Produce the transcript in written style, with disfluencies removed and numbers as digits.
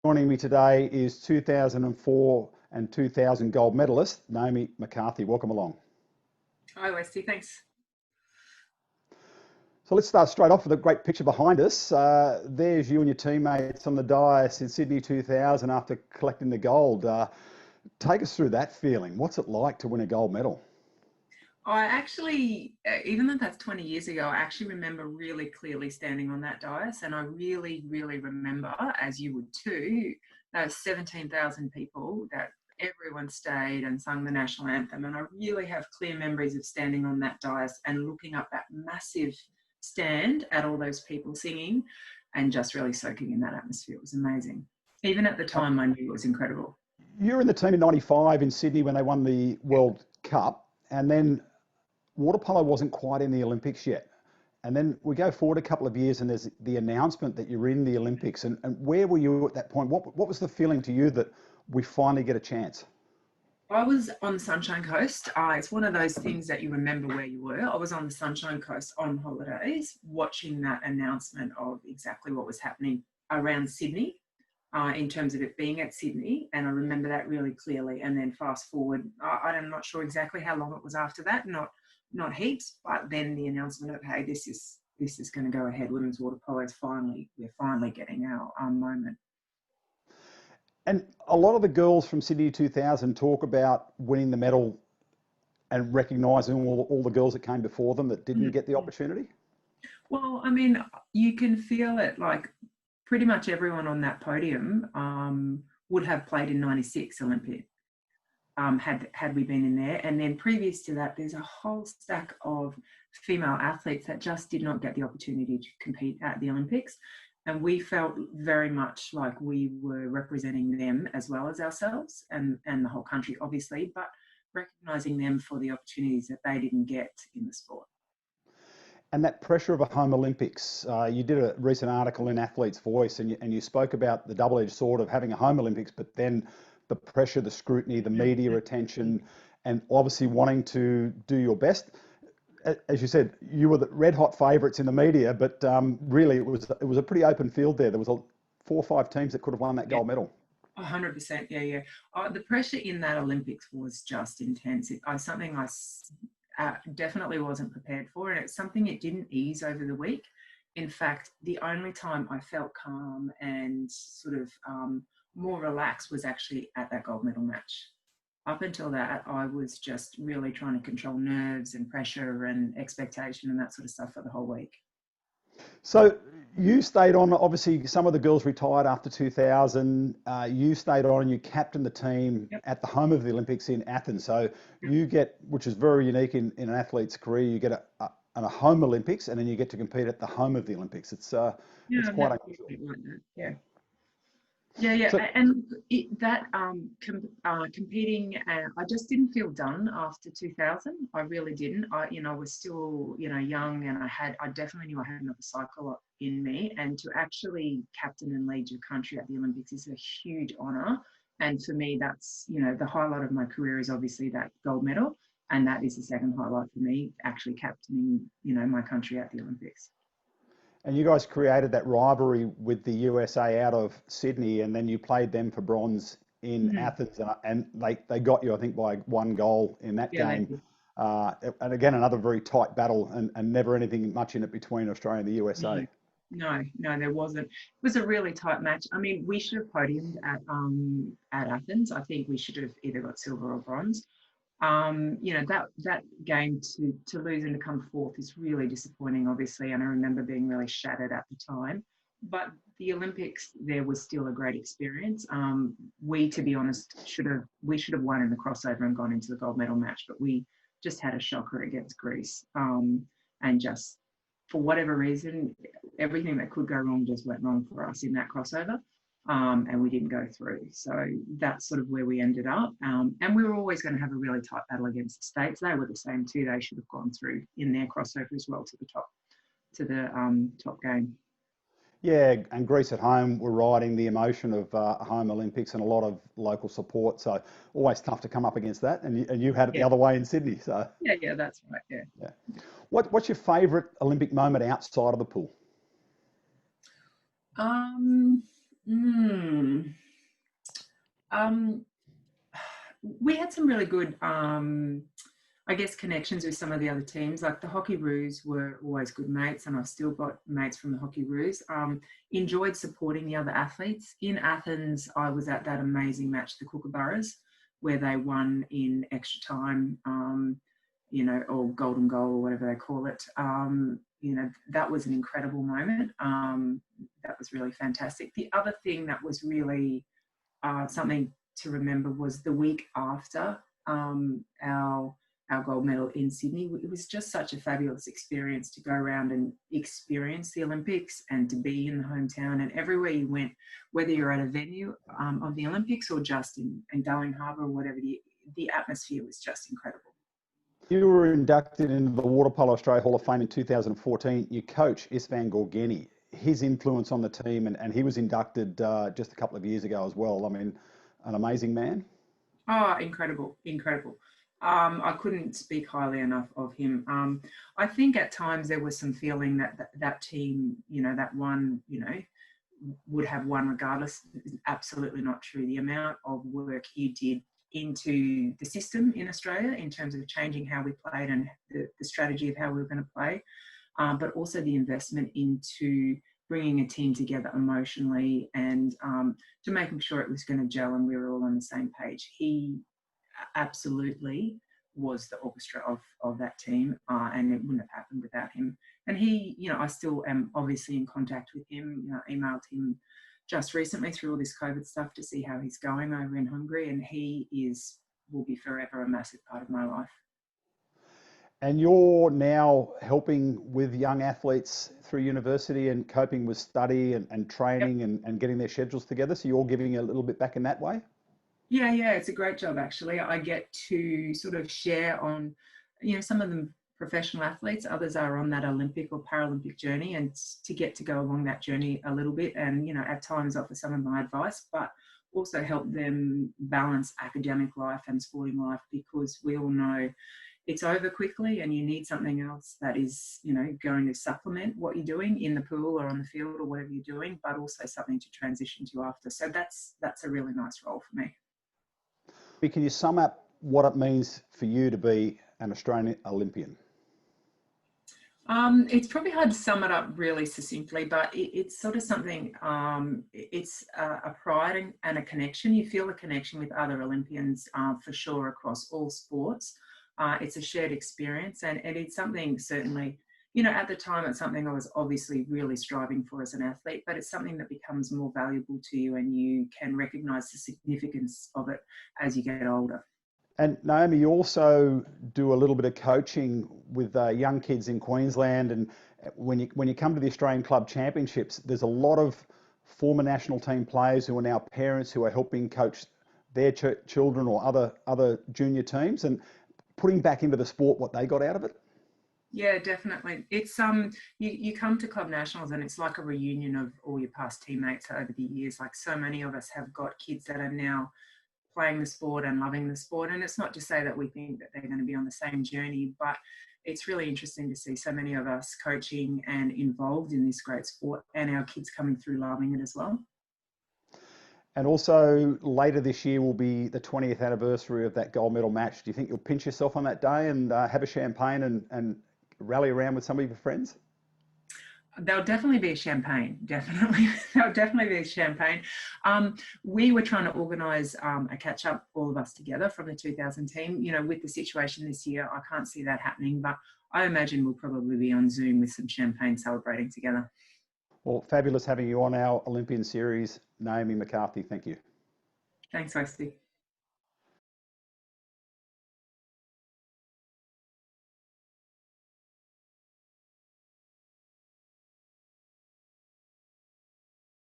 Joining me today is 2004 and 2000 gold medalist Naomi McCarthy. Welcome along. Hi, Westy. Thanks. So let's start straight off with a great picture behind us. There's you and your teammates on the dais in Sydney 2000 after collecting the gold. Take us through that feeling. What's it like to win a gold medal? I actually, even though that's 20 years ago, I actually remember really clearly standing on that dais. And I really, really remember, as you would too, those 17,000 people that everyone stayed and sung the national anthem. And I really have clear memories of standing on that dais and looking up that massive stand at all those people singing and just really soaking in that atmosphere. It was amazing. Even at the time, I knew it was incredible. You were in the team in '95 in Sydney when they won the World Cup, and then water polo wasn't quite in the Olympics yet. And then we go forward a couple of years and there's the announcement that you're in the Olympics. And where were you at that point? What was the feeling to you that we finally get a chance? I was on the Sunshine Coast. It's one of those things that you remember where you were. I was on the Sunshine Coast on holidays, watching that announcement of exactly what was happening around Sydney, in terms of it being at Sydney. And I remember that really clearly. And then fast forward, I'm not sure exactly how long it was after that, not heaps, but then the announcement of, hey, this is going to go ahead. Women's water polo is we're finally getting our moment. And a lot of the girls from Sydney 2000 talk about winning the medal and recognising all the girls that came before them that didn't get the opportunity. Well, I mean, you can feel it like pretty much everyone on that podium would have played in '96 Olympic, had we been in there. And then previous to that, there's a whole stack of female athletes that just did not get the opportunity to compete at the Olympics. And we felt very much like we were representing them as well as ourselves and the whole country, obviously, but recognising them for the opportunities that they didn't get in the sport. And that pressure of a home Olympics, you did a recent article in Athlete's Voice and you spoke about the double-edged sword of having a home Olympics, but then the pressure, the scrutiny, the media attention, and obviously wanting to do your best. As you said, you were the red hot favourites in the media, but really it was a pretty open field there. There was 4 or 5 teams that could have won that Yeah, gold medal. 100%. Yeah, yeah. The pressure in that Olympics was just intense. Something definitely wasn't prepared for, and it's something it didn't ease over the week. In fact, the only time I felt calm and sort of more relaxed was actually at that gold medal match. Up until that, I was just really trying to control nerves and pressure and expectation and that sort of stuff for the whole week. So you stayed on. Obviously, some of the girls retired after 2000. You stayed on and you captained the team Yep. at the home of the Olympics in Athens. So Yep. you get, which is very unique in an athlete's career, you get a home Olympics and then you get to compete at the home of the Olympics. It's Yeah, I've quite never thought unusual. of it like that. Yeah. Yeah, yeah, So and that competing, I just didn't feel done after 2000. I really didn't. I was still, young, and I definitely knew I had another cycle in me. And to actually captain and lead your country at the Olympics is a huge honour. And for me, that's, the highlight of my career is obviously that gold medal, and that is the second highlight for me, actually captaining, my country at the Olympics. and you guys created that rivalry with the USA out of Sydney, and then you played them for bronze in Mhm. Athens, and they got you, I think, by 1 goal in that Yeah, they game. did. And again, another very tight battle, and never anything much in it between Australia and the No, USA. no, there wasn't. It was a really tight match. I mean, we should have podiumed at Athens. I think we should have either got silver or bronze. That game to lose and to come fourth is really disappointing, obviously, and I remember being really shattered at the time. But the Olympics there was still a great experience. We, to be honest, should have won in the crossover and gone into the gold medal match, but we just had a shocker against Greece, and just for whatever reason, everything that could go wrong just went wrong for us in that crossover. And we didn't go through. So that's sort of where we ended up. And we were always going to have a really tight battle against the States. They were the same too. They should have gone through in their crossover as well to the top game. Yeah, and Greece at home were riding the emotion of home Olympics and a lot of local support. So always tough to come up against that. And you had it the Yeah, other way in Sydney. So yeah, that's right. Yeah. yeah. What's your favourite Olympic moment outside of the pool? Um, Mm. Um, we had some really good, I guess, connections with some of the other teams. Like the Hockey Roos were always good mates, and I've still got mates from the Hockey Roos. Enjoyed supporting the other athletes. In Athens, I was at that amazing match, the Kookaburras, where they won in extra time, or golden goal or whatever they call it. That was an incredible moment. That was really fantastic. The other thing that was really something to remember was the week after our gold medal in Sydney. It was just such a fabulous experience to go around and experience the Olympics and to be in the hometown, and everywhere you went, whether you're at a venue of the Olympics or just in Darling Harbour or whatever, the atmosphere was just incredible. You were inducted into the Water Polo Australia Hall of Fame in 2014. Your coach, Isvan Gorgeni, his influence on the team, and he was inducted just a couple of years ago as well. I mean, an amazing man. Oh, incredible, incredible. I couldn't speak highly enough of him. I think at times there was some feeling that team, that one, would have won regardless. Absolutely not true. The amount of work he did into the system in Australia in terms of changing how we played and the strategy of how we were going to play, but also the investment into bringing a team together emotionally and to making sure it was going to gel and we were all on the same page. He absolutely was the orchestra of that team, and it wouldn't have happened without him. And he, I still am obviously in contact with him. Emailed him just recently through all this COVID stuff to see how he's going over in Hungary, and will be forever a massive part of my life. And you're now helping with young athletes through university and coping with study and Yep. training and getting their schedules together. So you're giving a little bit back in that way? Yeah, it's a great job actually. I get to sort of share on, some of them professional athletes, others are on that Olympic or Paralympic journey, and to get to go along that journey a little bit and, at times offer some of my advice, but also help them balance academic life and sporting life, because we all know it's over quickly and you need something else that is, going to supplement what you're doing in the pool or on the field or whatever you're doing, but also something to transition to after. So that's a really nice role for me. Can you sum up what it means for you to be an Australian Olympian? It's probably hard to sum it up really succinctly, but it's sort of something, it's a pride and a connection. You feel a connection with other Olympians for sure across all sports. It's a shared experience, and it's something certainly, at the time it's something I was obviously really striving for as an athlete, but it's something that becomes more valuable to you and you can recognise the significance of it as you get older. And Naomi, you also do a little bit of coaching with young kids in Queensland. And when you come to the Australian Club Championships, there's a lot of former national team players who are now parents who are helping coach their children or other junior teams and putting back into the sport what they got out of it. Yeah, definitely. It's you come to club nationals and it's like a reunion of all your past teammates over the years. Like so many of us have got kids that are now playing the sport and loving the sport. And it's not to say that we think that they're going to be on the same journey, but it's really interesting to see so many of us coaching and involved in this great sport and our kids coming through loving it as well. And also later this year will be the 20th anniversary of that gold medal match. Do you think you'll pinch yourself on that day and have a champagne and rally around with some of your friends? There'll definitely be a champagne. Definitely, there'll definitely be a champagne. We were trying to organise a catch up, all of us together from the 2000 team. With the situation this year, I can't see that happening, but I imagine we'll probably be on Zoom with some champagne celebrating together. Well, fabulous having you on our Olympian series, Naomi McCarthy. Thank you. Thanks, Rusty.